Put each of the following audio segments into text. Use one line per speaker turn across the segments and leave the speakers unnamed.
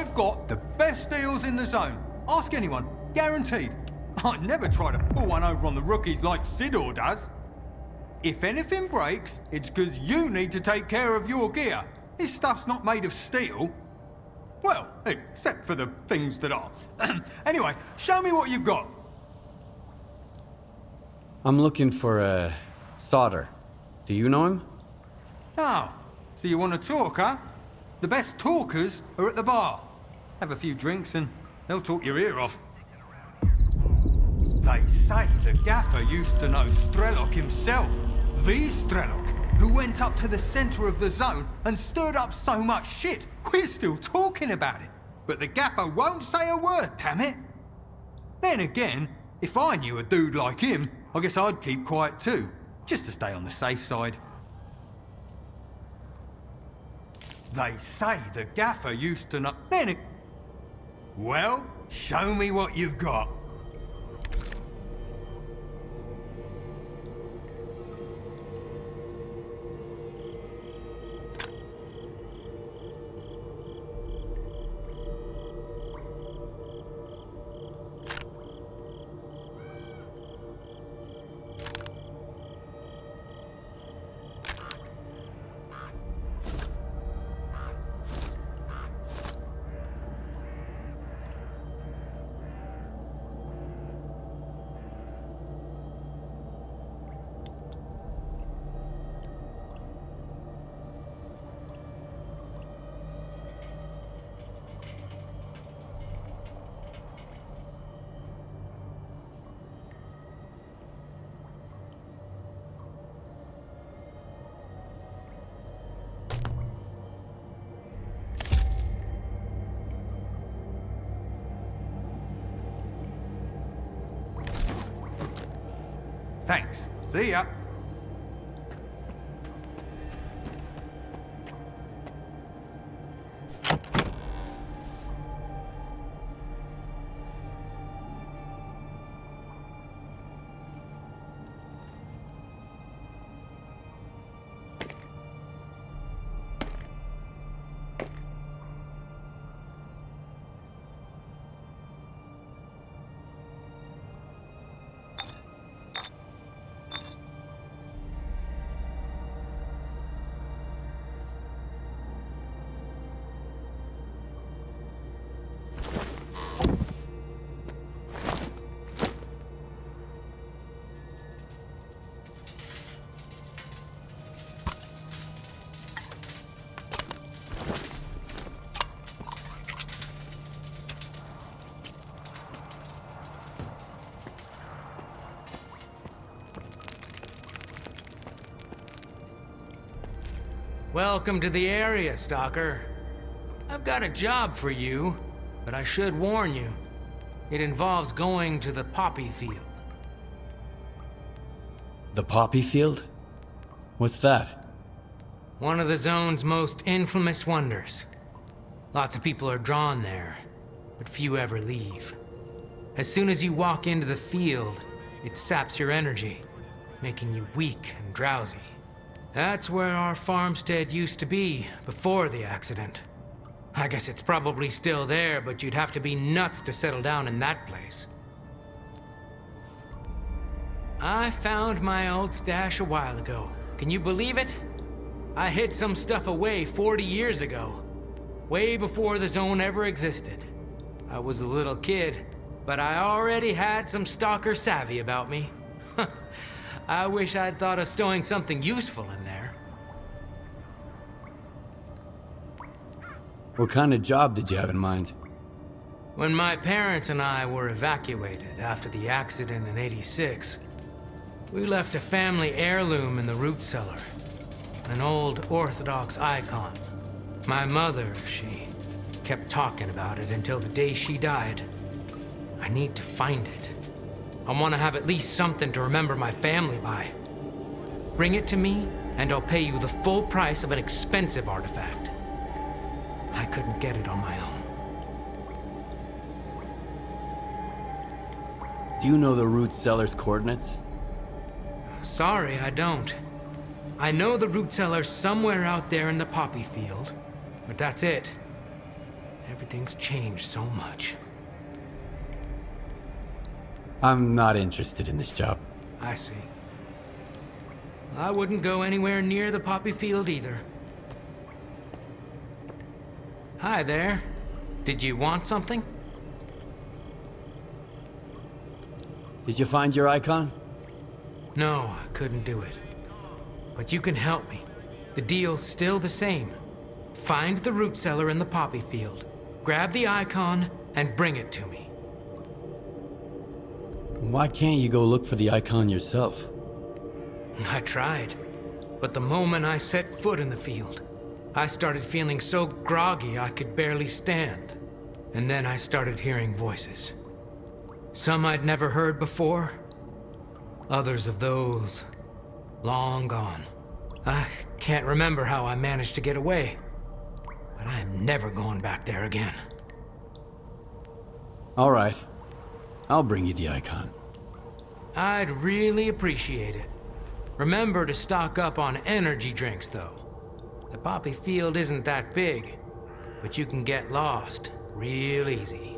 I've got the best deals in the zone. Ask anyone. Guaranteed. I never try to pull one over on the rookies like Sidor does. If anything breaks, it's because you need to take care of your gear. This stuff's not made of steel. Well, except for the things that are. Anyway, show me what you've got.
I'm looking for, Solder. Do you know him?
Oh, so you want to talk, huh? The best talkers are at the bar. Have a few drinks and they'll talk your ear off. They say the gaffer used to know S.T.A.L.K.E.R himself. The S.T.A.L.K.E.R, who went up to the center of the zone and stirred up so much shit, we're still talking about it. But the gaffer won't say a word, damn it. Then again, if I knew a dude like him, I guess I'd keep quiet too, just to stay on the safe side. They say the gaffer used to know... Well, show me what you've got. Thanks. See ya.
Welcome to the area, Stalker. I've got a job for you, but I should warn you. It involves going to the poppy field.
The poppy field? What's that?
One of the zone's most infamous wonders. Lots of people are drawn there, but few ever leave. As soon as you walk into the field, it saps your energy, making you weak and drowsy. That's where our farmstead used to be, before the accident. I guess it's probably still there, but you'd have to be nuts to settle down in that place. I found my old stash a while ago. Can you believe it? I hid some stuff away 40 years ago. Way before the zone ever existed. I was a little kid, but I already had some stalker savvy about me. I wish I'd thought of stowing something useful in there.
What kind of job did you have in mind?
When my parents and I were evacuated after the accident in '86, we left a family heirloom in the root cellar. An old Orthodox icon. My mother, she kept talking about it until the day she died. I need to find it. I want to have at least something to remember my family by. Bring it to me, and I'll pay you the full price of an expensive artifact. I couldn't get it on my own.
Do you know the root cellar's coordinates?
Sorry, I don't. I know the root cellar's somewhere out there in the poppy field, but that's it. Everything's changed so much.
I'm not interested in this job.
I see. I wouldn't go anywhere near the poppy field either. Hi there. Did you want something?
Did you find your icon?
No, I couldn't do it. But you can help me. The deal's still the same. Find the root cellar in the poppy field, grab the icon, and bring it to me.
Why can't you go look for the icon yourself?
I tried. But the moment I set foot in the field, I started feeling so groggy I could barely stand. And then I started hearing voices. Some I'd never heard before. Others of those, long gone. I can't remember how I managed to get away. But I am never going back there again.
All right. I'll bring you the icon.
I'd really appreciate it. Remember to stock up on energy drinks, though. The poppy field isn't that big, but you can get lost real easy.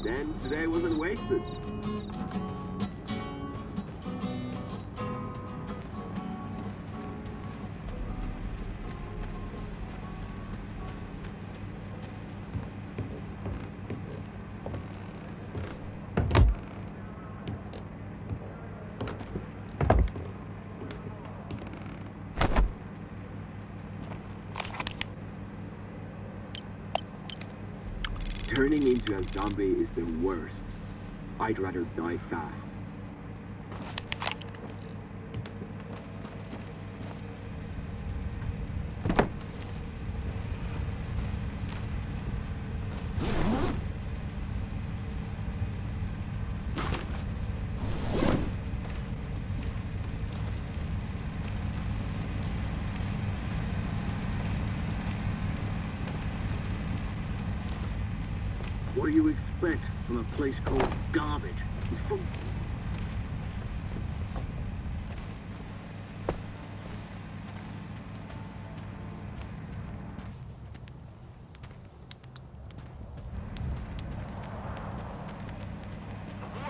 Then today wasn't wasted. Turning into a zombie is the worst. I'd rather die fast. What do you expect from a place called garbage? It's full.
The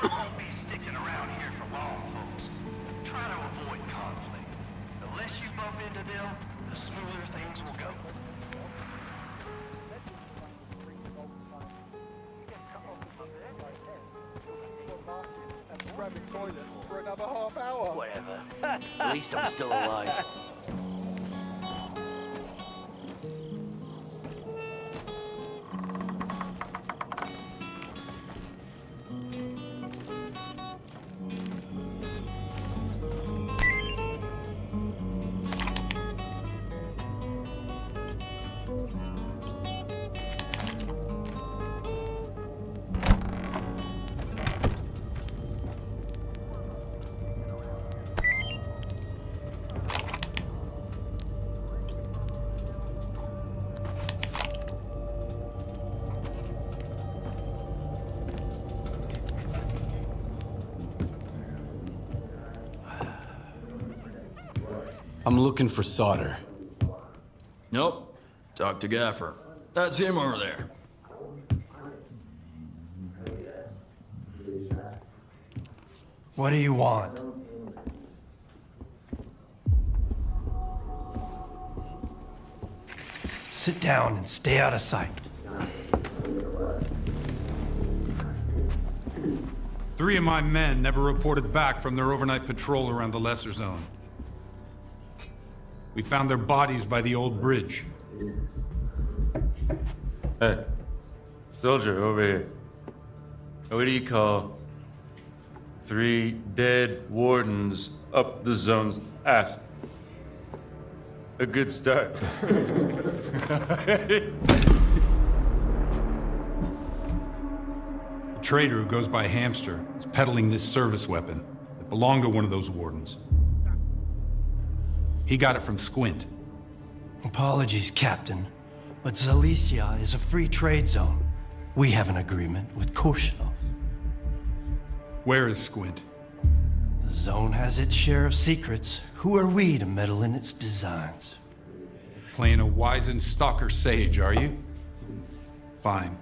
war won't be sticking around here for long, folks. Try to avoid conflict. The less you bump into them, the smoother things will go.
Grabbing toilets for another half hour.
Whatever. At least I'm still alive.
I'm looking for solder.
Nope. Talk to Gaffer. That's him over there.
What do you want? Sit down and stay out of sight.
3 of my men never reported back from their overnight patrol around the Lesser Zone. We found their bodies by the old bridge.
Hey, soldier, over here. What do you call 3 dead wardens up the zone's ass? A good start.
A trader who goes by Hamster is peddling this service weapon that belonged to one of those wardens. He got it from Squint.
Apologies, Captain, but Zalicia is a free trade zone. We have an agreement with Korshunov.
Where is Squint?
The zone has its share of secrets. Who are we to meddle in its designs?
Playing a wizened stalker sage, are you? Fine.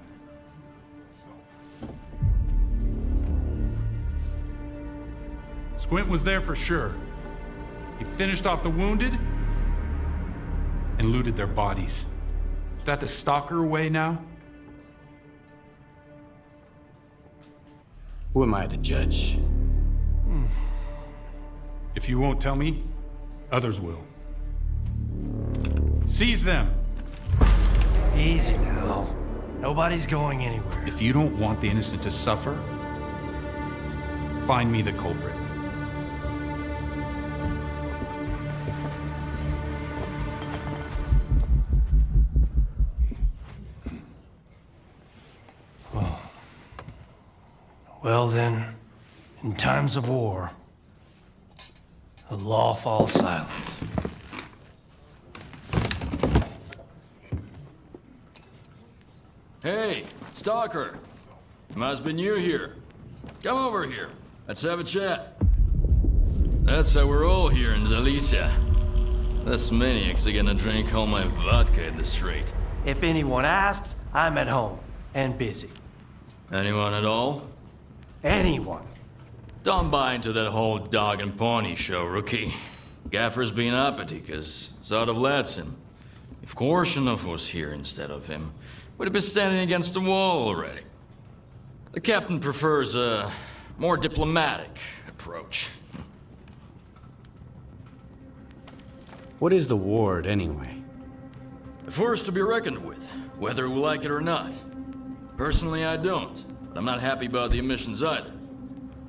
Squint was there for sure. He finished off the wounded and looted their bodies. Is that the stalker way now?
Who am I to judge?
If you won't tell me, others will. Seize them!
Easy now. Nobody's going anywhere.
If you don't want the innocent to suffer, find me the culprit.
Well then, in times of war, the law falls silent.
Hey, Stalker. Must be new here. Come over here. Let's have a chat. That's how we're all here in Zalicia. This maniac's gonna drink all my vodka in the street.
If anyone asks, I'm at home and busy.
Anyone at all?
Anyone.
Don't buy into that whole dog and pony show, rookie. Gaffer's been uppity, cause sort of lets him. If Korshunov was here instead of him, we'd have been standing against the wall already. The captain prefers a more diplomatic approach.
What is the ward, anyway?
A force to be reckoned with, whether we like it or not. Personally, I don't, but I'm not happy about the emissions either.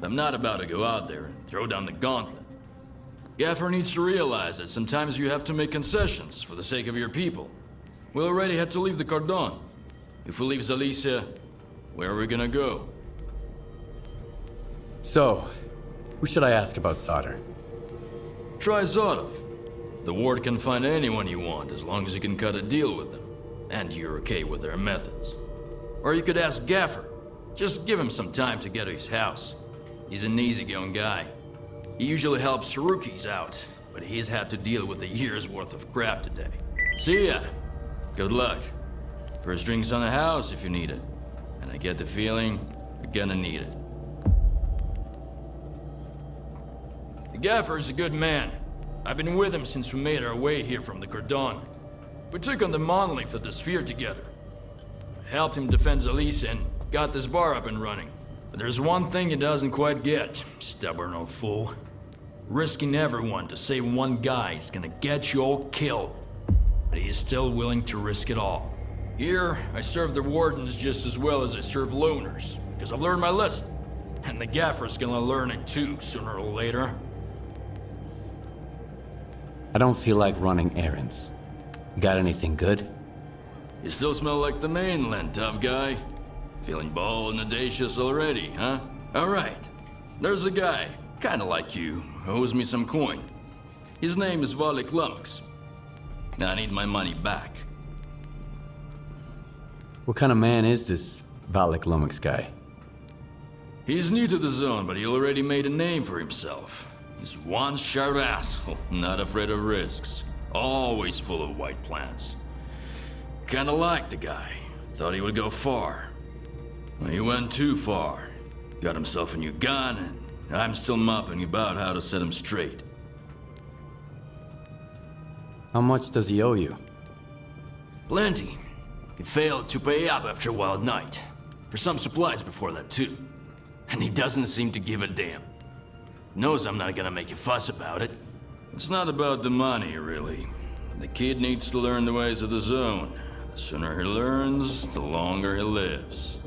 I'm not about to go out there and throw down the gauntlet. Gaffer needs to realize that sometimes you have to make concessions for the sake of your people. We already had to leave the Cordon. If we leave Zalicia, where are we gonna go?
So, who should I ask about solder?
Try Zotov. The ward can find anyone you want as long as you can cut a deal with them. And you're okay with their methods. Or you could ask Gaffer. Just give him some time to get to his house. He's an easygoing guy. He usually helps rookies out, but he's had to deal with a year's worth of crap today. See ya. Good luck. First drinks on the house if you need it. And I get the feeling you're gonna need it. The Gaffer is a good man. I've been with him since we made our way here from the Cordon. We took on the monolith of the sphere together. I helped him defend Zalicia and got this bar up and running. But there's one thing he doesn't quite get, stubborn old fool. Risking everyone to save one guy is gonna get you all killed. But he is still willing to risk it all. Here, I serve the wardens just as well as I serve loners, because I've learned my lesson. And the Gaffer's gonna learn it too, sooner or later.
I don't feel like running errands. Got anything good?
You still smell like the mainland, tough guy. Feeling bold and audacious already, huh? Alright. There's a guy, kinda like you, who owes me some coin. His name is Valik Lummox. I need my money back.
What kind of man is this Valik Lummox guy?
He's new to the zone, but he already made a name for himself. He's one sharp asshole, not afraid of risks. Always full of white plans. Kinda liked the guy. Thought he would go far. Well, he went too far. Got himself a new gun and I'm still mopping about how to set him straight.
How much does he owe you?
Plenty. He failed to pay up after Wild Night. For some supplies before that, too. And he doesn't seem to give a damn. Knows I'm not gonna make a fuss about it. It's not about the money, really. The kid needs to learn the ways of the zone. The sooner he learns, the longer he lives.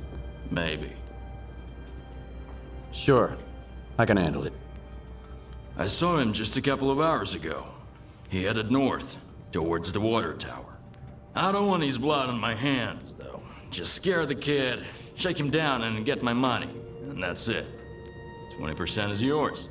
Maybe.
Sure. I can handle it.
I saw him just a couple of hours ago. He headed north, towards the water tower. I don't want his blood on my hands, though. Just scare the kid, shake him down, and get my money. And that's it. 20% is yours.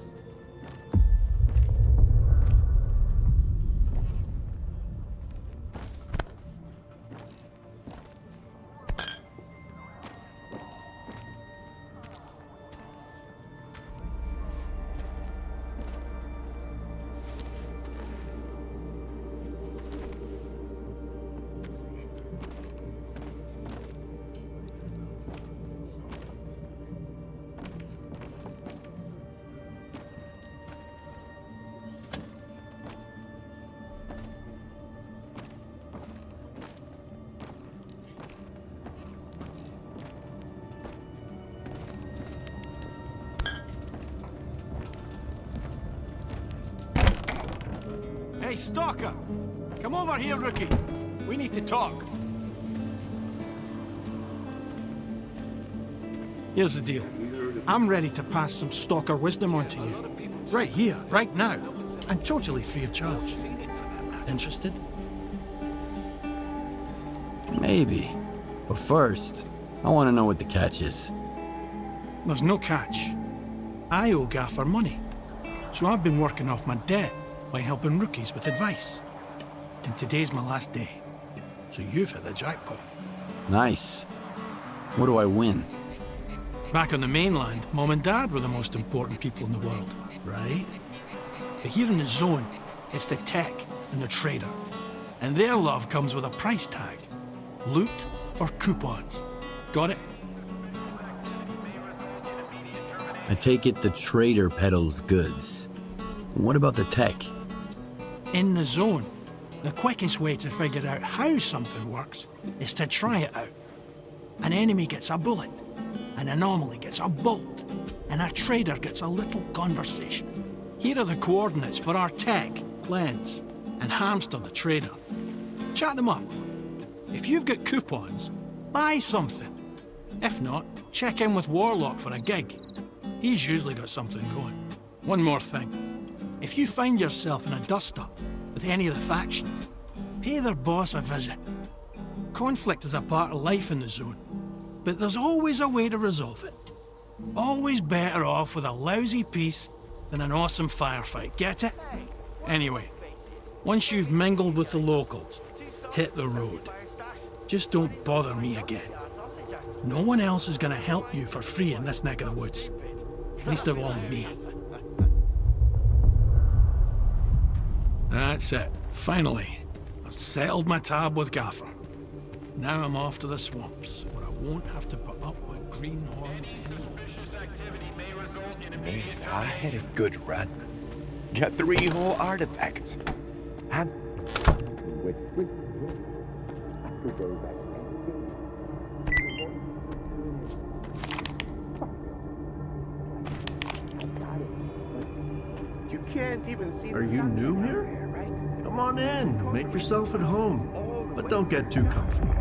Hey, Stalker! Come over here, rookie. We need to talk. Here's the deal. I'm ready to pass some Stalker wisdom on to you. Right here, right now. And totally free of charge. Interested?
Maybe. But first, I want to know what the catch is.
There's no catch. I owe Gaffer money. So I've been working off my debt by helping rookies with advice. And today's my last day. So you've hit the jackpot.
Nice. What do I win?
Back on the mainland, Mom and Dad were the most important people in the world, right? But here in the zone, it's the tech and the trader. And their love comes with a price tag. Loot or coupons. Got it?
I take it the trader peddles goods. What about the tech?
In the zone, the quickest way to figure out how something works is to try it out. An enemy gets a bullet, an anomaly gets a bolt, and a trader gets a little conversation. Here are the coordinates for our tech, Lens, and Hamster the trader. Chat them up. If you've got coupons, buy something. If not, check in with Warlock for a gig. He's usually got something going. One more thing. If you find yourself in a dust-up with any of the factions, pay their boss a visit. Conflict is a part of life in the zone, but there's always a way to resolve it. Always better off with a lousy peace than an awesome firefight, get it? Anyway, once you've mingled with the locals, hit the road. Just don't bother me again. No one else is gonna help you for free in this neck of the woods. Least of all me. That's it. Finally, I've settled my tab with Gaffer. Now I'm off to the swamps, where I won't have to put up with greenhorns anymore.
Man, I had a good run. Got 3 whole artifacts. And you can't even see.
Are you new here? Come on in, make yourself at home. But don't get too comfortable.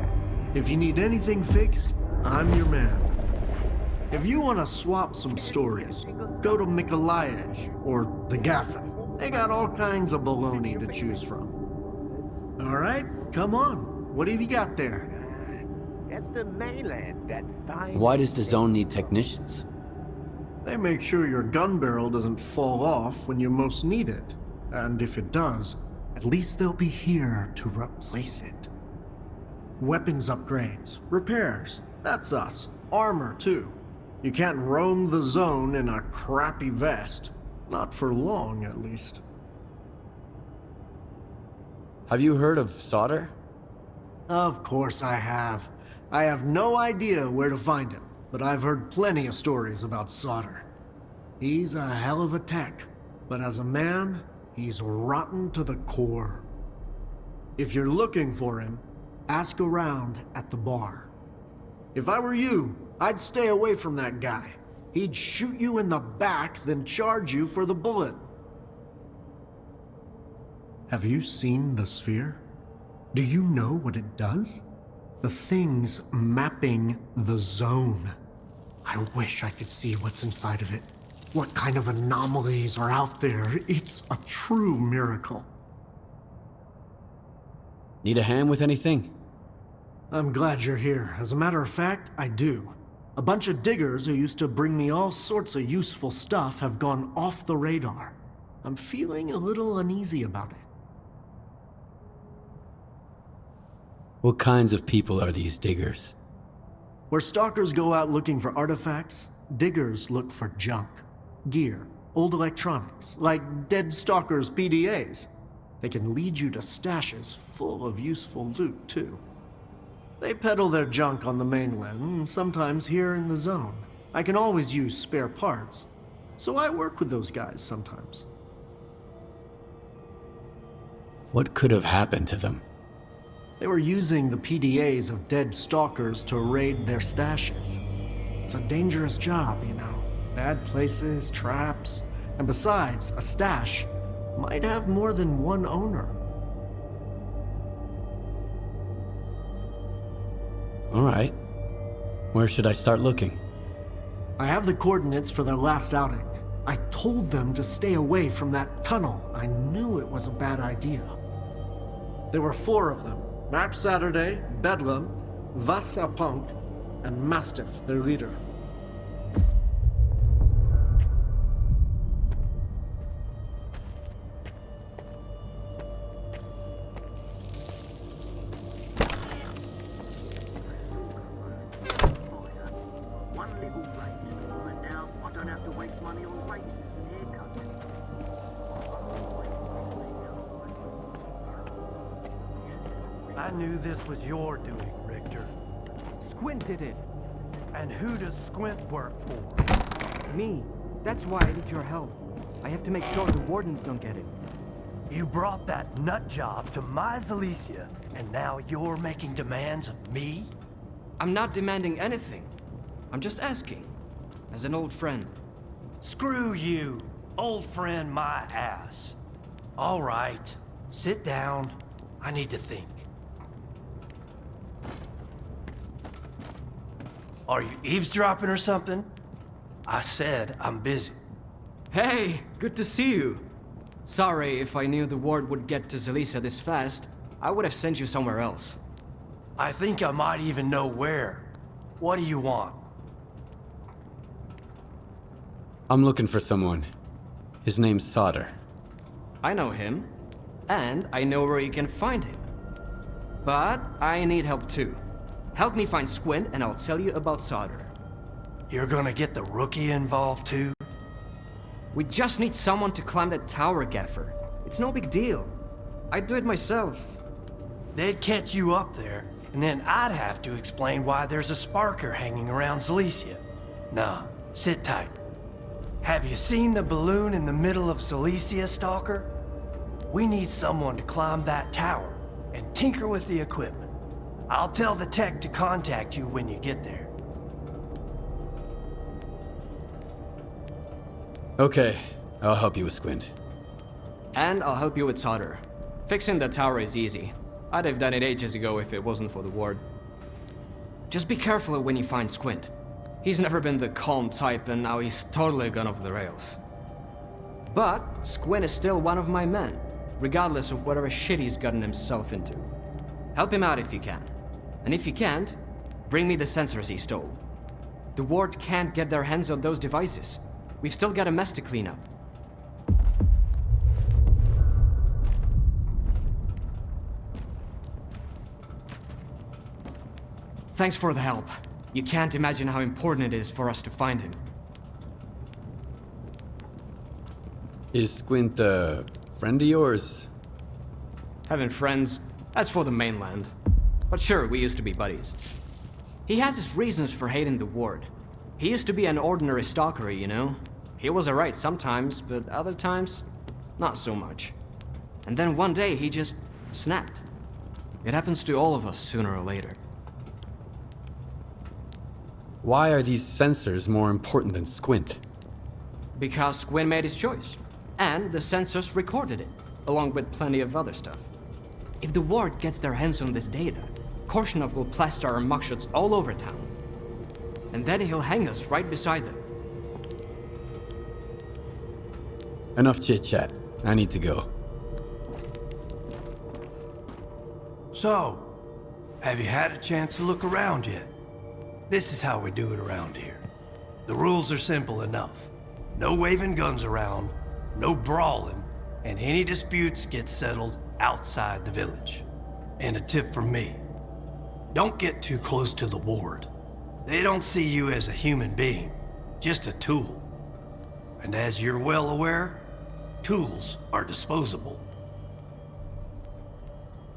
If you need anything fixed, I'm your man. If you want to swap some stories, go to MiKeYROG or the Gaffer. They got all kinds of baloney to choose from. Alright, come on. What have you got there?
It's the mainland that finds.
Why does the zone need technicians?
They make sure your gun barrel doesn't fall off when you most need it. And if it does, at least they'll be here to replace it. Weapons upgrades, repairs, that's us. Armor, too. You can't roam the zone in a crappy vest. Not for long, at least.
Have you heard of S.T.A.L.K.E.R?
Of course I have. I have no idea where to find him, but I've heard plenty of stories about S.T.A.L.K.E.R. He's a hell of a tech, but as a man, he's rotten to the core. If you're looking for him, ask around at the bar. If I were you, I'd stay away from that guy. He'd shoot you in the back, then charge you for the bullet. Have you seen the sphere? Do you know what it does? The thing's mapping the zone. I wish I could see what's inside of it. What kind of anomalies are out there? It's a true miracle.
Need a hand with anything?
I'm glad you're here. As a matter of fact, I do. A bunch of diggers who used to bring me all sorts of useful stuff have gone off the radar. I'm feeling a little uneasy about it.
What kinds of people are these diggers?
Where stalkers go out looking for artifacts, diggers look for junk. Gear, old electronics, like dead stalkers' PDAs. They can lead you to stashes full of useful loot, too. They peddle their junk on the mainland, and sometimes here in the zone. I can always use spare parts, so I work with those guys sometimes.
What could have happened to them?
They were using the PDAs of dead stalkers to raid their stashes. It's a dangerous job, you know. Bad places, traps, and besides, a stash might have more than one owner.
All right. Where should I start looking?
I have the coordinates for their last outing. I told them to stay away from that tunnel. I knew it was a bad idea. There were 4 of them. Max Saturday, Bedlam, Punk, and Mastiff, their leader.
I knew this was your doing, Richter.
Squint did it.
And who does Squint work for?
Me. That's why I need your help. I have to make sure the wardens don't get it.
You brought that nut job to my Zalicia, and now you're making demands of me?
I'm not demanding anything. I'm just asking. As an old friend.
Screw you. Old friend my ass. All right. Sit down. I need to think. Are you eavesdropping or something? I said I'm busy.
Hey, good to see you. Sorry, if I knew the ward would get to Zalicia this fast, I would have sent you somewhere else.
I think I might even know where. What do you want?
I'm looking for someone. His name's S.T.A.L.K.E.R.
I know him, and I know where you can find him. But I need help too. Help me find Squint, and I'll tell you about S.T.A.L.K.E.R.
You're gonna get the rookie involved too?
We just need someone to climb that tower, Gaffer. It's no big deal. I'd do it myself.
They'd catch you up there, and then I'd have to explain why there's a sparker hanging around Zalicia. Nah, sit tight. Have you seen the balloon in the middle of Zalicia, Stalker? We need someone to climb that tower and tinker with the equipment. I'll tell the tech to contact you when you get there.
Okay, I'll help you with Squint.
And I'll help you with S.T.A.L.K.E.R. Fixing the tower is easy. I'd have done it ages ago if it wasn't for the ward. Just be careful when you find Squint. He's never been the calm type, and now he's totally gone off the rails. But Squint is still one of my men, regardless of whatever shit he's gotten himself into. Help him out if you can. And if you can't, bring me the sensors he stole. The ward can't get their hands on those devices. We've still got a mess to clean up. Thanks for the help. You can't imagine how important it is for us to find him.
Is Squint a friend of yours?
Having friends, that's for the mainland. But sure, we used to be buddies. He has his reasons for hating the ward. He used to be an ordinary stalker, you know? He was alright sometimes, but other times, not so much. And then one day he just snapped. It happens to all of us sooner or later.
Why are these sensors more important than Squint?
Because Squint made his choice. And the sensors recorded it, along with plenty of other stuff. If the Ward gets their hands on this data, Korshunov will plaster our mugshots all over town. And then he'll hang us right beside them.
Enough chit-chat. I need to go.
So, have you had a chance to look around yet? This is how we do it around here. The rules are simple enough. No waving guns around, no brawling, and any disputes get settled outside the village. And a tip from me. Don't get too close to the Ward. They don't see you as a human being, just a tool. And as you're well aware, tools are disposable.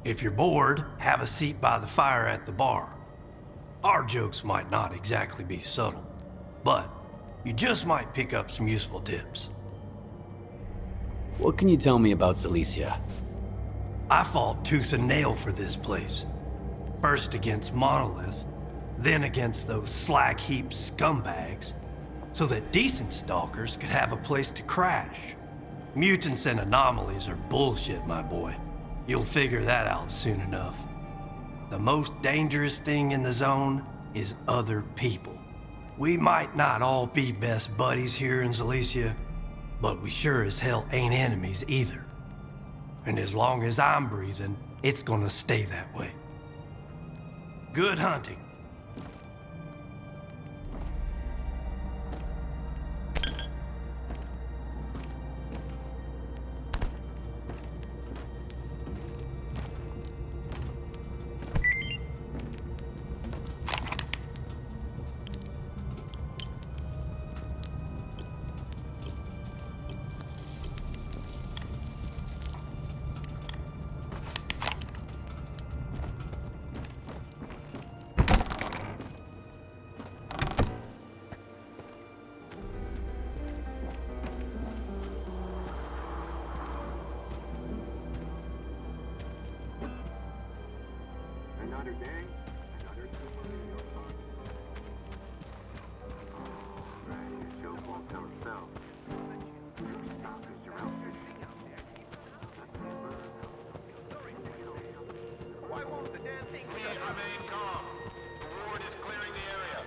If you're bored, have a seat by the fire at the bar. Our jokes might not exactly be subtle, but you just might pick up some useful tips.
What can you tell me about Silesia?
I fought tooth and nail for this place. First against Monolith, then against those slag heap scumbags, so that decent stalkers could have a place to crash. Mutants and anomalies are bullshit, my boy. You'll figure that out soon enough. The most dangerous thing in the zone is other people. We might not all be best buddies here in Silesia, but we sure as hell ain't enemies either. And as long as I'm breathing, it's gonna stay that way. Good hunting.
Another day, another superhero. Right, show won't tell itself.
Why won't the damn thing please remain calm? The Ward is clearing the area.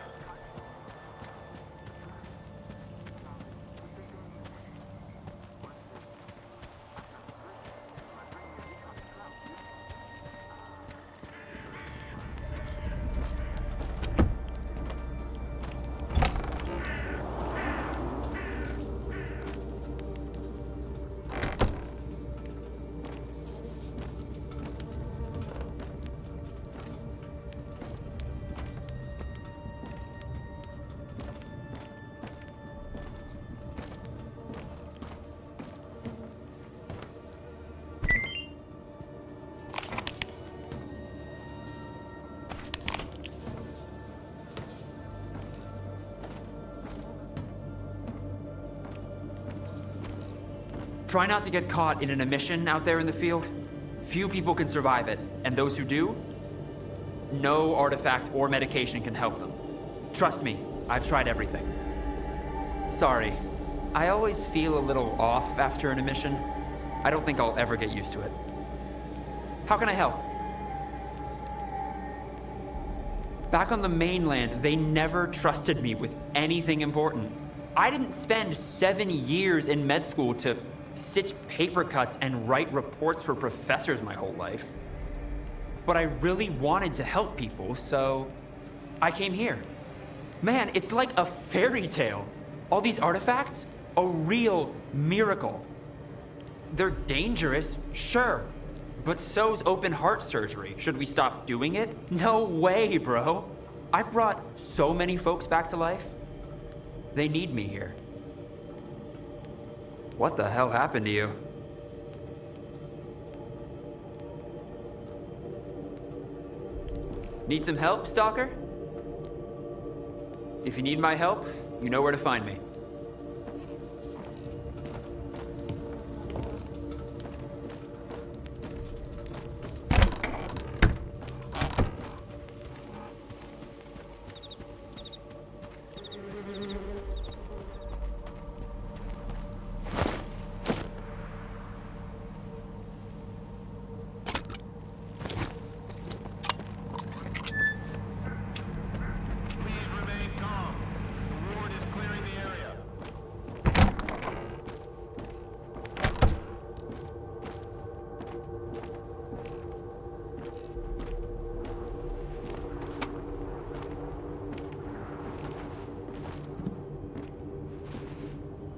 Try not to get caught in an emission out there in the field. Few people can survive it, and those who do, no artifact or medication can help them. Trust me, I've tried everything. Sorry, I always feel a little off after an emission. I don't think I'll ever get used to it. How can I help? Back on the mainland, they never trusted me with anything important. I didn't spend 7 years in med school to stitch paper cuts and write reports for professors my whole life. But I really wanted to help people, so I came here. Man, it's like a fairy tale. All these artifacts, a real miracle. They're dangerous, sure, but so's open heart surgery. Should we stop doing it? No way, bro. I've brought so many folks back to life. They need me here. What the hell happened to you? Need some help, Stalker? If you need my help, you know where to find me.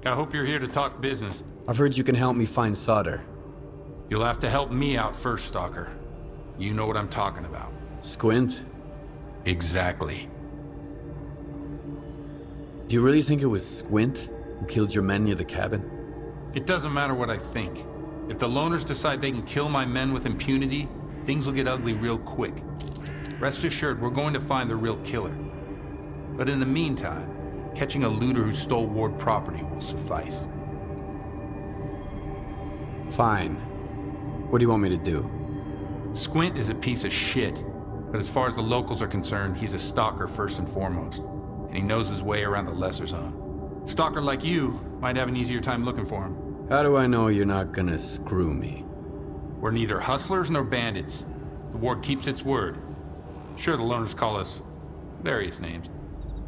I hope you're here to talk business.
I've heard you can help me find S.T.A.L.K.E.R.
You'll have to help me out first, Stalker. You know what I'm talking about.
Squint?
Exactly.
Do you really think it was Squint who killed your men near the cabin?
It doesn't matter what I think. If the loners decide they can kill my men with impunity, things will get ugly real quick. Rest assured, we're going to find the real killer. But in the meantime, catching a looter who stole Ward property will suffice.
Fine. What do you want me to do?
Squint is a piece of shit, but as far as the locals are concerned, he's a stalker first and foremost, and he knows his way around the lesser zone. A stalker like you might have an easier time looking for him.
How do I know you're not gonna screw me?
We're neither hustlers nor bandits. The Ward keeps its word. Sure, the loners call us various names,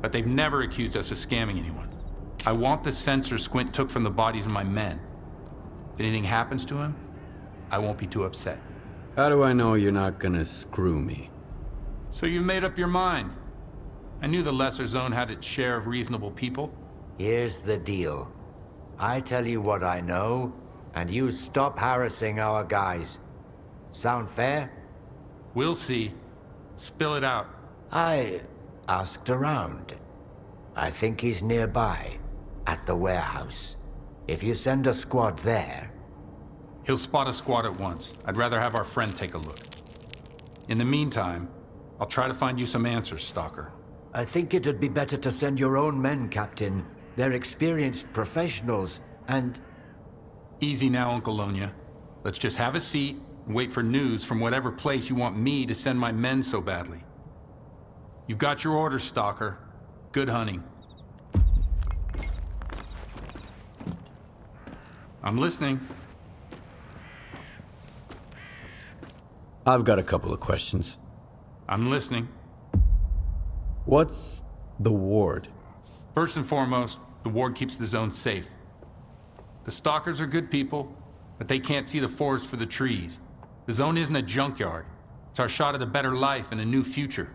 but they've never accused us of scamming anyone. I want the sensor Squint took from the bodies of my men. If anything happens to him, I won't be too upset.
How do I know you're not gonna screw me?
So you made up your mind. I knew the lesser zone had its share of reasonable people.
Here's the deal. I tell you what I know, and you stop harassing our guys. Sound fair?
We'll see. Spill it out.
I asked around. I think he's nearby, at the warehouse. If you send a squad there...
He'll spot a squad at once. I'd rather have our friend take a look. In the meantime, I'll try to find you some answers, Stalker.
I think it'd be better to send your own men, Captain. They're experienced professionals, and...
Easy now, Uncle Lonya. Let's just have a seat and wait for news from whatever place you want me to send my men so badly. You've got your orders, Stalker. Good hunting. I'm listening.
I've got a couple of questions.
I'm listening.
What's the Ward?
First and foremost, the Ward keeps the zone safe. The Stalkers are good people, but they can't see the forest for the trees. The zone isn't a junkyard. It's our shot at a better life and a new future.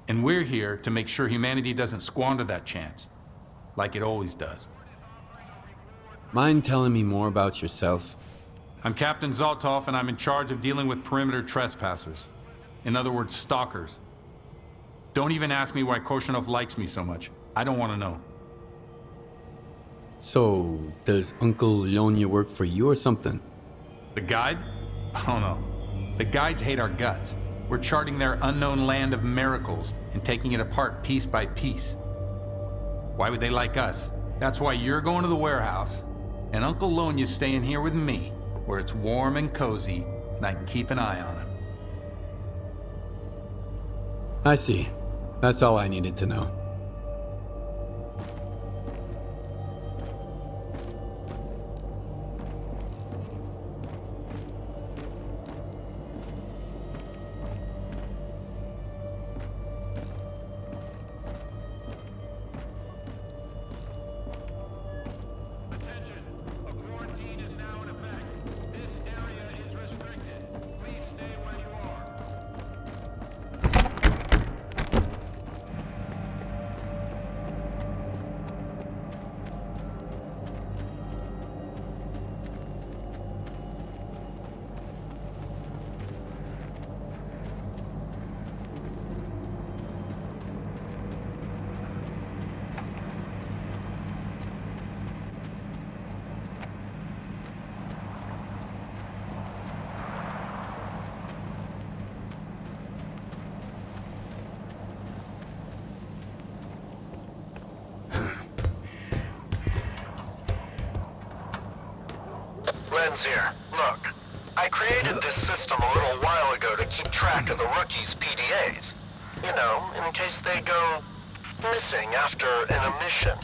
And we're here to make sure humanity doesn't squander that chance, like it always does.
Mind telling me more about yourself?
I'm Captain Zoltov, and I'm in charge of dealing with perimeter trespassers. In other words, stalkers. Don't even ask me why Korshinov likes me so much. I don't want to know.
So, does Uncle Lonya work for you or something?
The guide? Oh no. The guides hate our guts. We're charting their unknown land of miracles and taking it apart piece by piece. Why would they like us? That's why you're going to the warehouse, and Uncle Lonya's staying here with me, where it's warm and cozy, and I can keep an eye on him.
I see. That's all I needed to know.
Here. Look, I created this system a little while ago to keep track of the rookies' PDAs. You know, in case they go missing after an emission.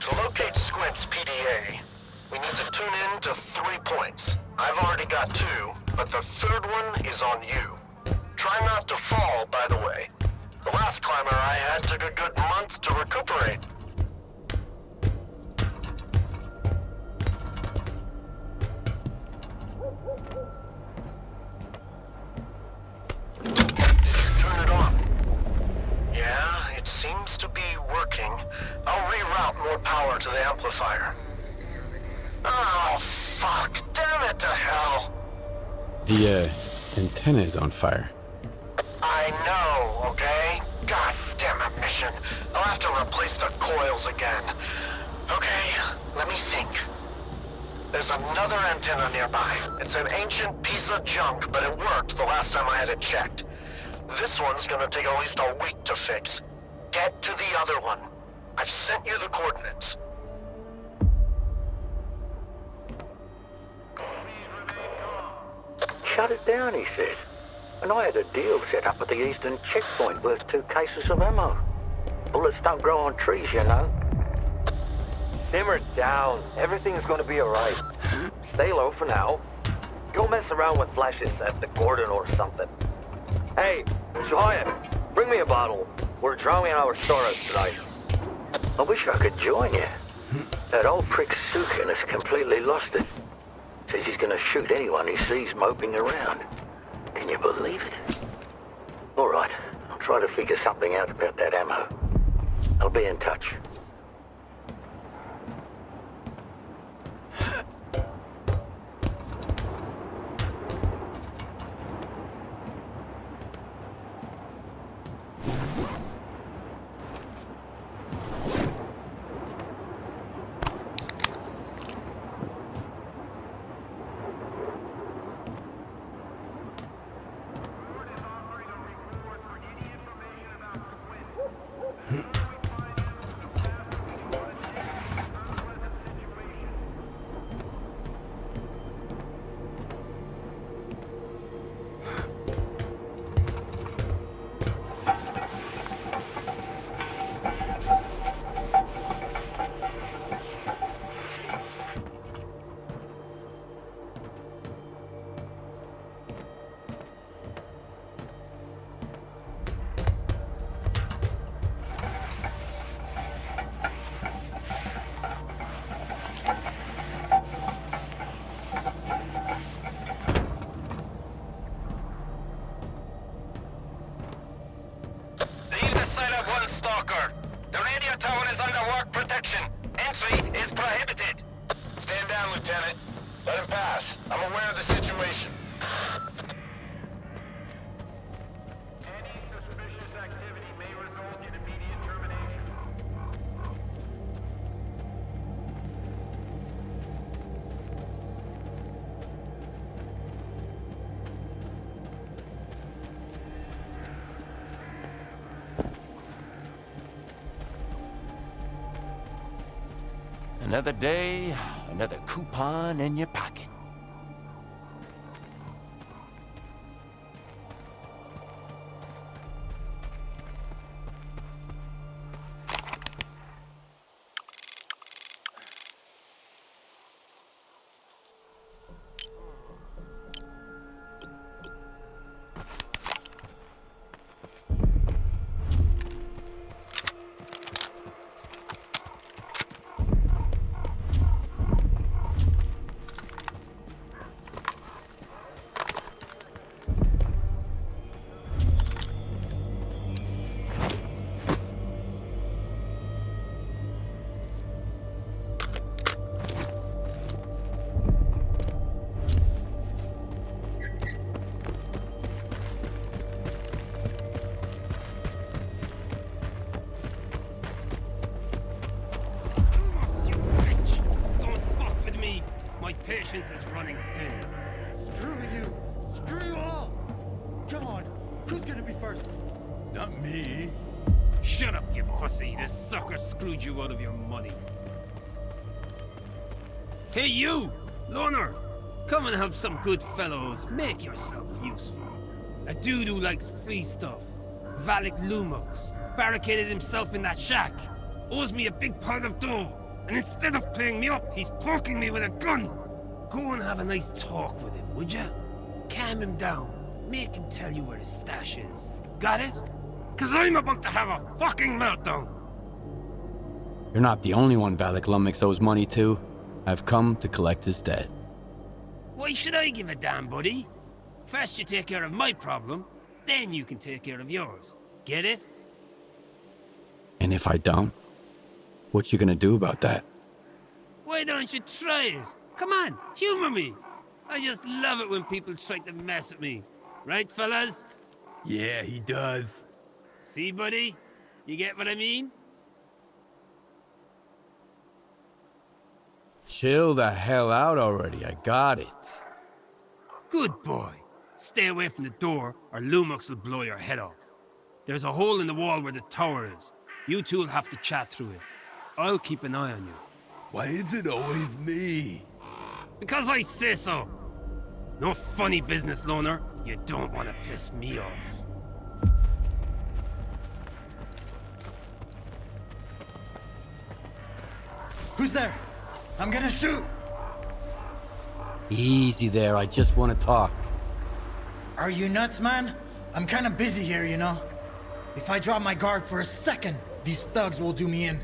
To locate Squint's PDA, we need to tune in to 3 points. I've already got 2, but the 3rd one is on you. Try not to fall, by the way. The last climber I had took a good month to recuperate. Turn it on. Yeah, it seems to be working. I'll reroute more power to the amplifier. Oh, fuck. Damn it to hell.
The, antenna is on fire.
I know, okay? God damn it, mission. I'll have to replace the coils again. Okay, let me think. There's another antenna nearby. It's an ancient piece of junk, but it worked the last time I had it checked. This one's gonna take at least a week to fix. Get to the other one. I've sent you the coordinates.
Shut it down, he said. And I had a deal set up at the eastern checkpoint worth 2 cases of ammo. Bullets don't grow on trees, you know. Simmer down. Everything's gonna be alright. Stay low for now. Go mess around with flashes at the Gordon or something. Hey, Shoya, bring me a bottle. We're drowning our sorrows tonight. I wish I could join you. That old prick Sukin has completely lost it. Says he's gonna shoot anyone he sees moping around. Can you believe it? All right, I'll try to figure something out about that ammo. I'll be in touch.
Stalker. The radio tower is under work protection. Entry is prohibited. Stand down, Lieutenant. Let him pass. I'm aware of the situation. Any suspicious activity may result in immediate termination.
Another day, another coupon in your pocket.
Patience is running thin. Screw you! Screw you all! Come on, who's gonna be first? Not me. Shut up, you pussy. This sucker screwed you out of your money. Hey, you! Loner! Come and help some good fellows. Make yourself useful. A dude who likes free stuff. Valik Lummox. barricaded himself in that shack. Owes me a big pile of dough. And instead of paying me up, he's poking me with a gun. Go and have a nice talk with him, would ya? Calm him down. Make him tell you where his stash is. Got it? 'Cause I'm about to have a fucking meltdown.
You're not the only one Valik Lummox owes money to. I've come to collect his debt.
Why should I give a damn, buddy? First you take care of my problem, then you can take care of yours. Get it?
And if I don't? What you gonna do about that?
Why don't you try it? Come on, humor me. I just love it when people try to mess with me. Right, fellas?
Yeah, he does.
See, buddy? You get what I mean?
Chill the hell out already, I got it.
Good boy. Stay away from the door, or Lummox will blow your head off. There's a hole in the wall where the tower is. You two will have to chat through it. I'll keep an eye on you.
Why is it always me?
Because I say so. No funny business, loner. You don't want to piss me off.
Who's there? I'm gonna shoot!
Easy there, I just want to talk.
Are you nuts, man? I'm kinda busy here, you know? If I drop my guard for a second, these thugs will do me in.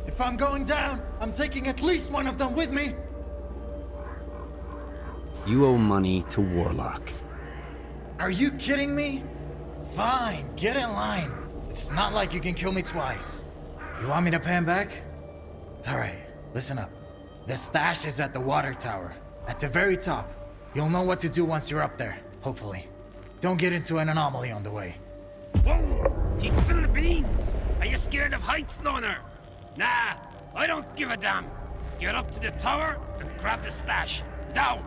If I'm going down, I'm taking at least one of them with me!
You owe money to Warlock.
Are you kidding me? Fine, get in line. It's not like you can kill me twice. You want me to pay him back? Alright, listen up. The stash is at the water tower, at the very top. You'll know what to do once you're up there, hopefully. Don't get into an anomaly on the way.
Whoa! He's spilling the beans! Are you scared of heights, loner? Nah, I don't give a damn. Get up to the tower and grab the stash. Now!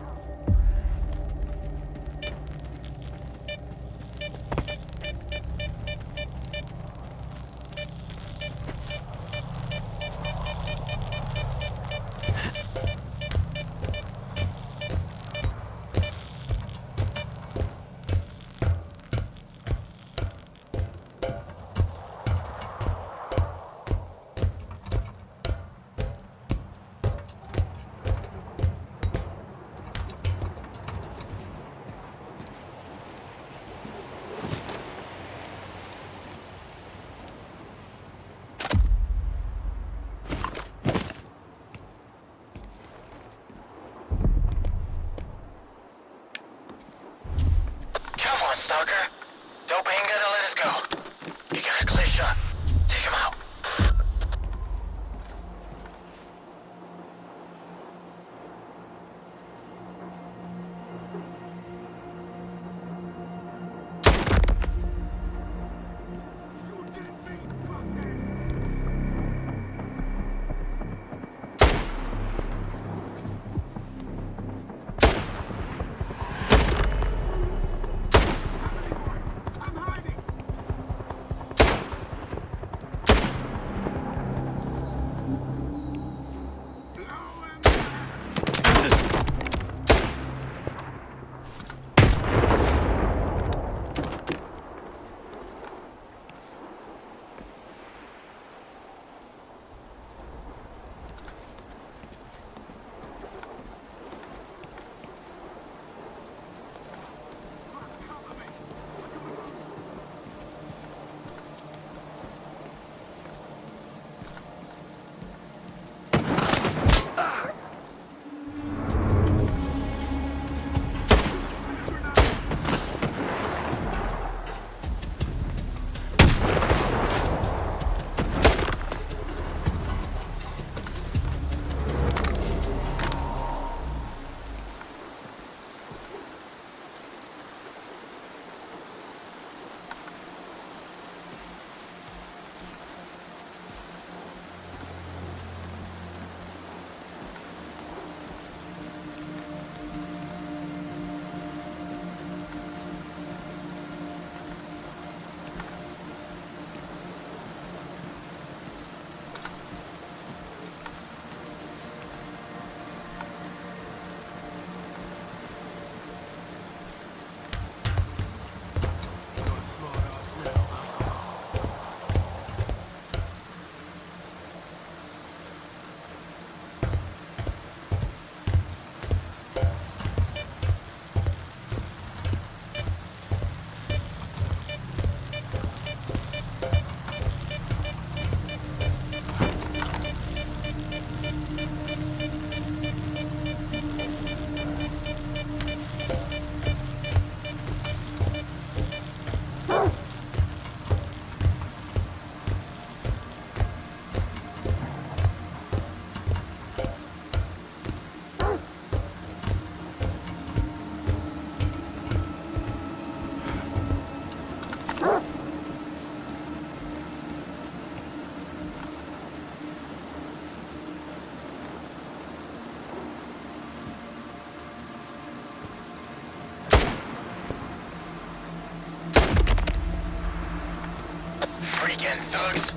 again, thugs.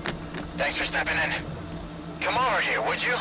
Thanks for stepping in. Come over here, would you?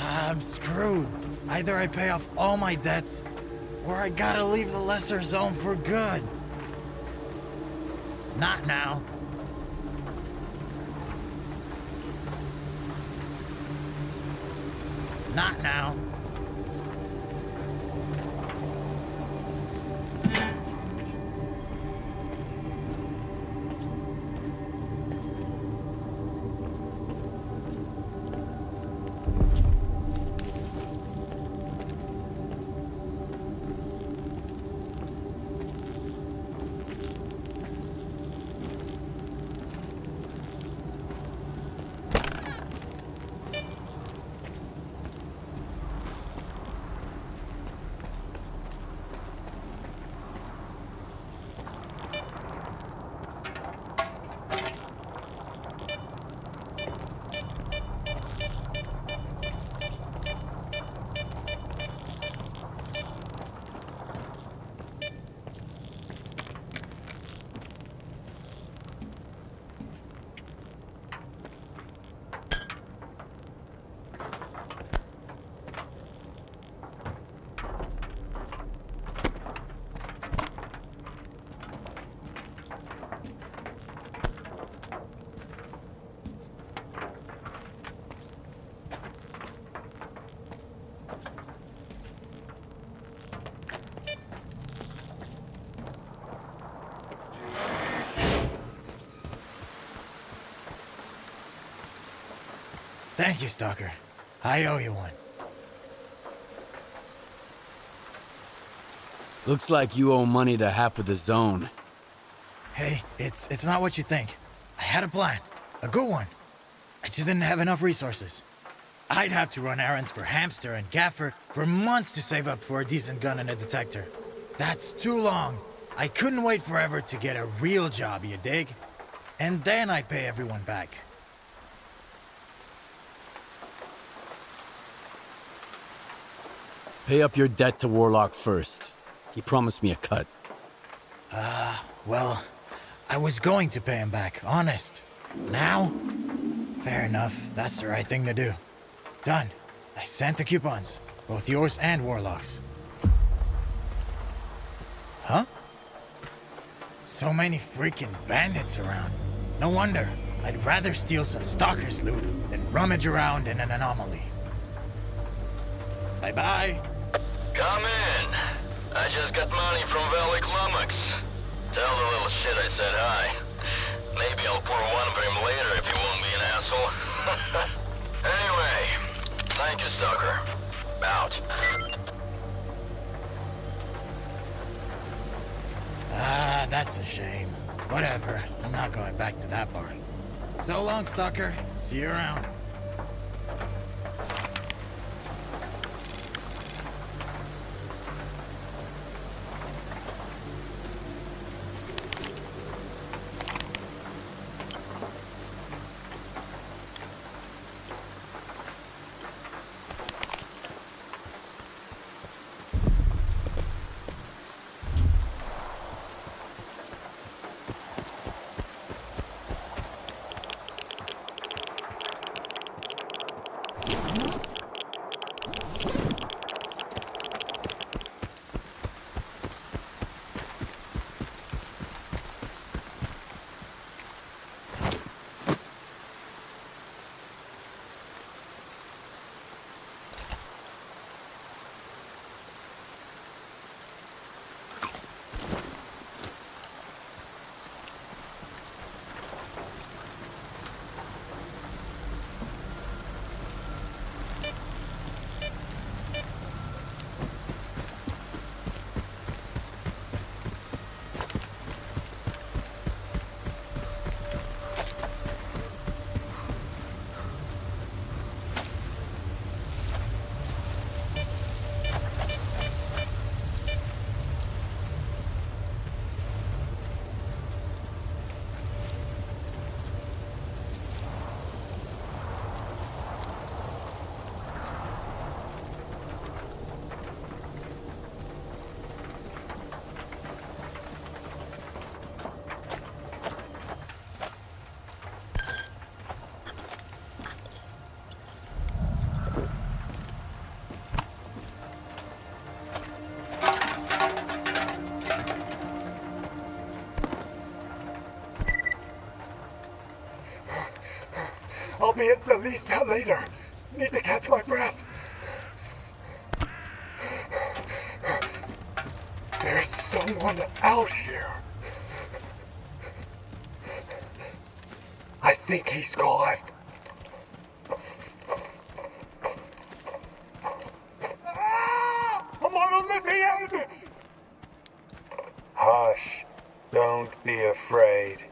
I'm screwed. Either I pay off all my debts, or I gotta leave the lesser zone for good. Not now. Not now. Thank you, Stalker. I owe you one.
Looks like you owe money to half of the zone.
Hey, it's not what you think. I had a plan. A good one. I just didn't have enough resources. I'd have to run errands for Hamster and Gaffer for months to save up for a decent gun and a detector. That's too long. I couldn't wait forever to get a real job, you dig? And then I'd pay everyone back.
Pay up your debt to Warlock first. He promised me a cut.
Well, I was going to pay him back, honest. Now? Fair enough, that's the right thing to do. Done. I sent the coupons. Both yours and Warlock's. Huh? So many freaking bandits around. No wonder. I'd rather steal some stalker's loot than rummage around in an anomaly. Bye-bye.
Come in. I just got money from Valik Lummox. Tell the little shit I said hi. Maybe I'll pour one for him later if he won't be an asshole. Anyway, thank you, stalker. Out.
Ah, that's a shame. Whatever, I'm not going back to that bar. So long, stalker. See you around.
I'll be at Zelisa later. Need to catch my breath. There's someone out here. I think he's gone. Ah! I'm on the end! Hush. Don't be afraid.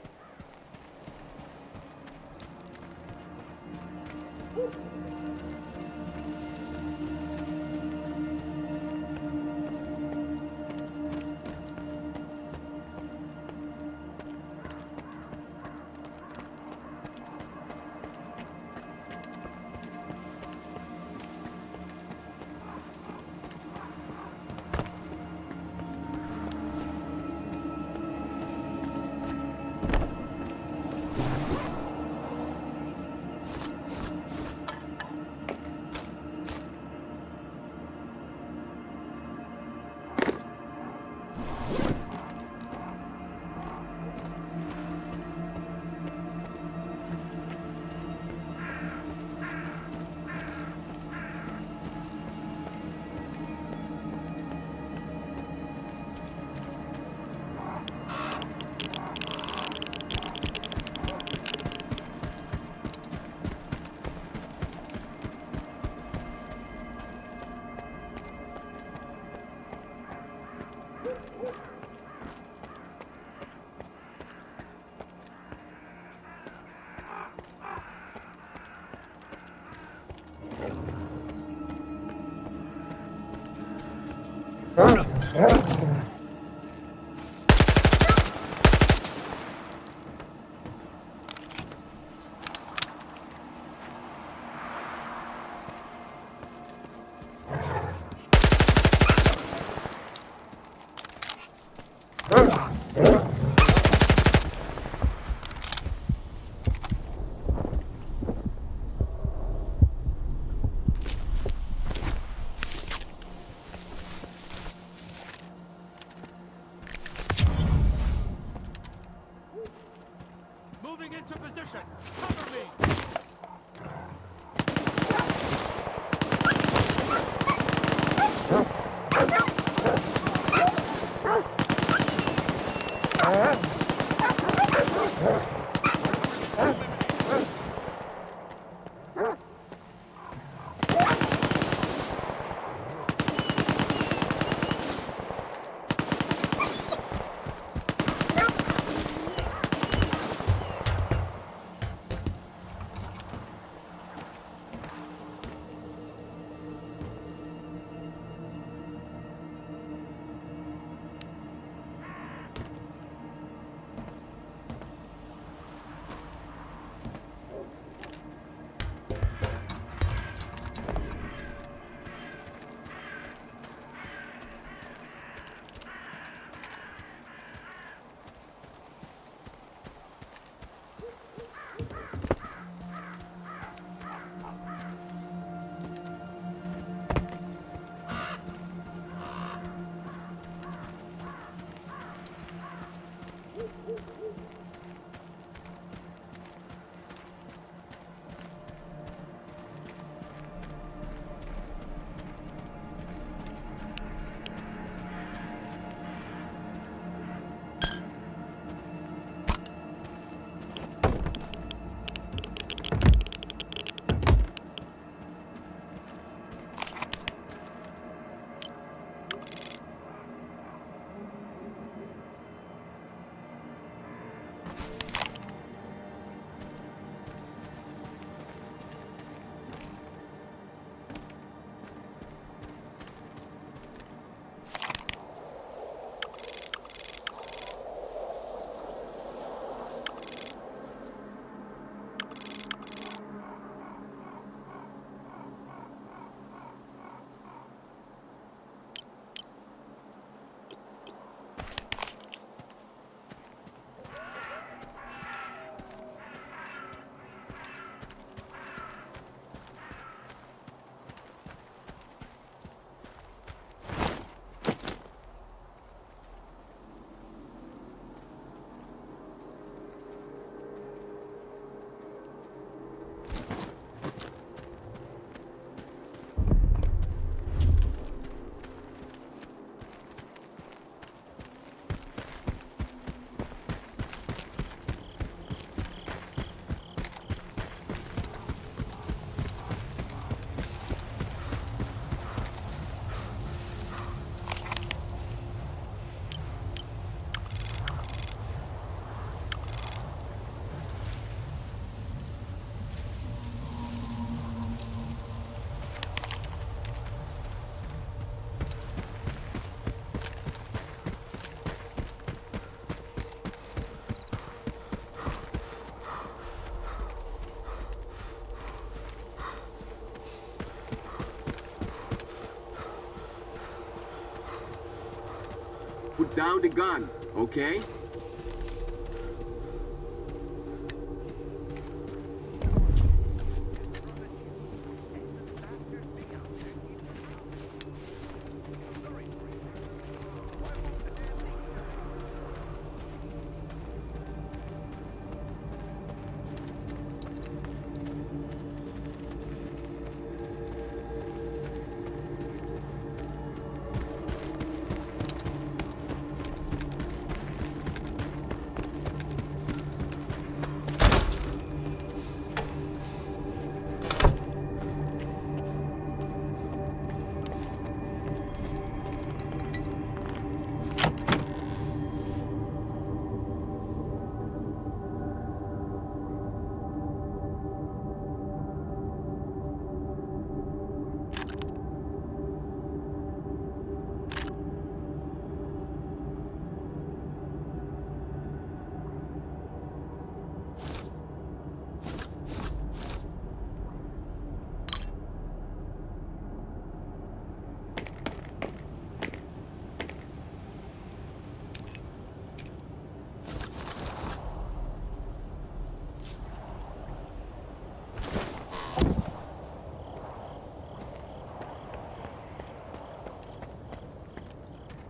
Put down the gun, okay?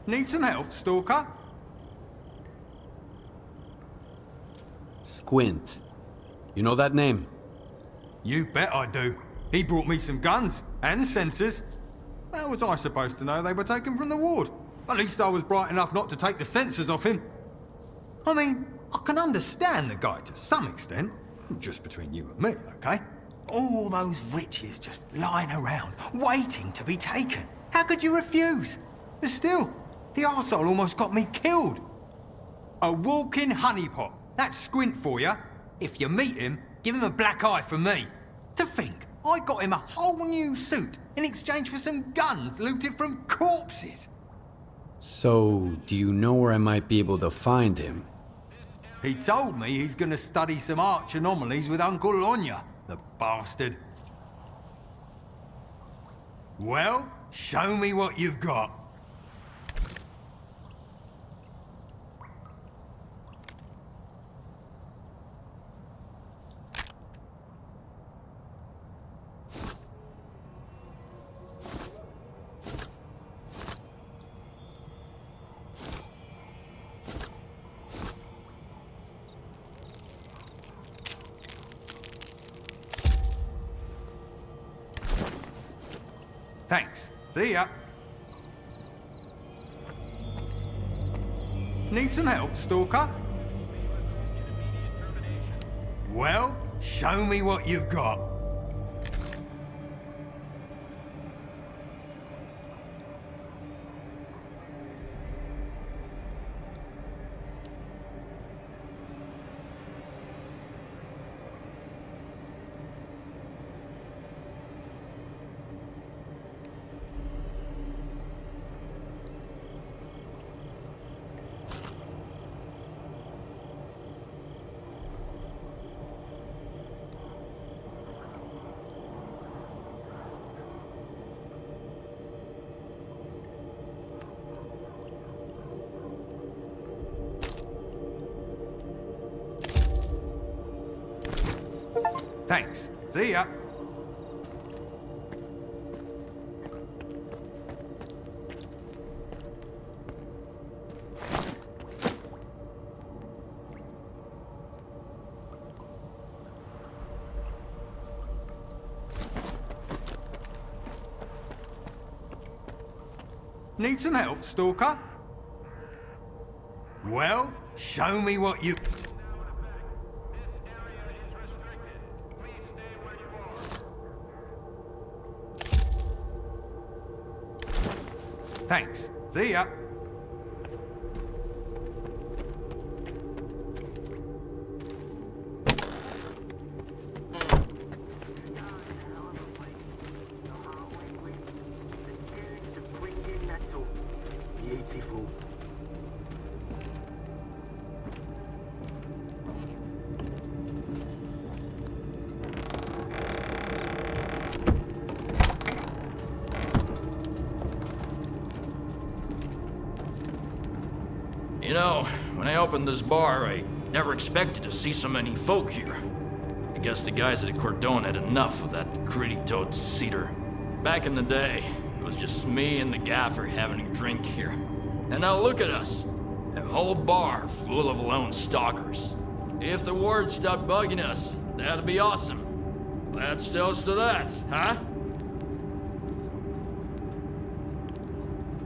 Need some help, Stalker?
Squint. You know that name?
You bet I do. He brought me some guns and sensors. How was I supposed to know they were taken from the ward? At least I was bright enough not to take the sensors off him. I mean, I can understand the guy to some extent. Just between you and me, okay? All those riches just lying around, waiting to be taken. How could you refuse? But still, the arsehole almost got me killed. A walking honeypot. That's Squint for you. If you meet him, give him a black eye from me. To think, I got him a whole new suit in exchange for some guns looted from corpses.
So, do you know where I might be able to find him?
He told me he's gonna study some arch anomalies with Uncle Lonya, the bastard. Well, show me what you've got. Thanks. See ya. Need some help, Stalker? Well, show me what you've got. Thanks. See ya. Need some help, Stalker? Well, show me what you... Thanks. See ya.
Beautiful.
You know, when I opened this bar, I never expected to see so many folk here. I guess the guys at the Cordon had enough of that gritty-toed cedar. Back in the day, it was just me and the gaffer having a drink here. And now look at us. A whole bar full of lone stalkers. If the ward stopped bugging us, that'd be awesome. Let's toast to that, huh?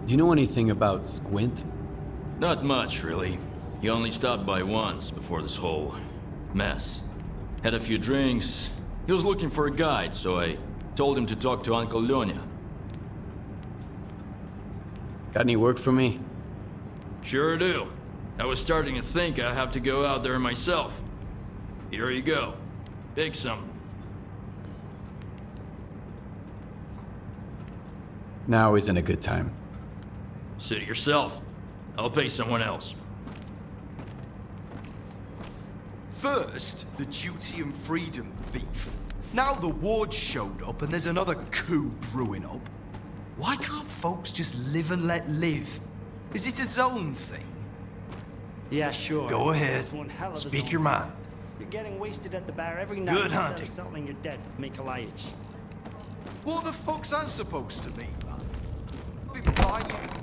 Do you know anything about Squint?
Not much, really. He only stopped by once before this whole mess. Had a few drinks. He was looking for a guide, so I told him to talk to Uncle Lonia.
Got any work for me?
Sure do. I was starting to think I have to go out there myself. Here you go. Pick some.
Now isn't a good time.
Suit yourself. I'll pay someone else.
First, the duty and freedom beef. Now the ward showed up and there's another coup brewing up. Why can't folks just live and let live? Is it a zone thing?
Yeah, sure. Go ahead. Speak your mind.
You're getting wasted at the bar every night.
Good hunting.
Settling your debt with MiKeYROG.
What the fuck's that supposed to mean, man? Been buying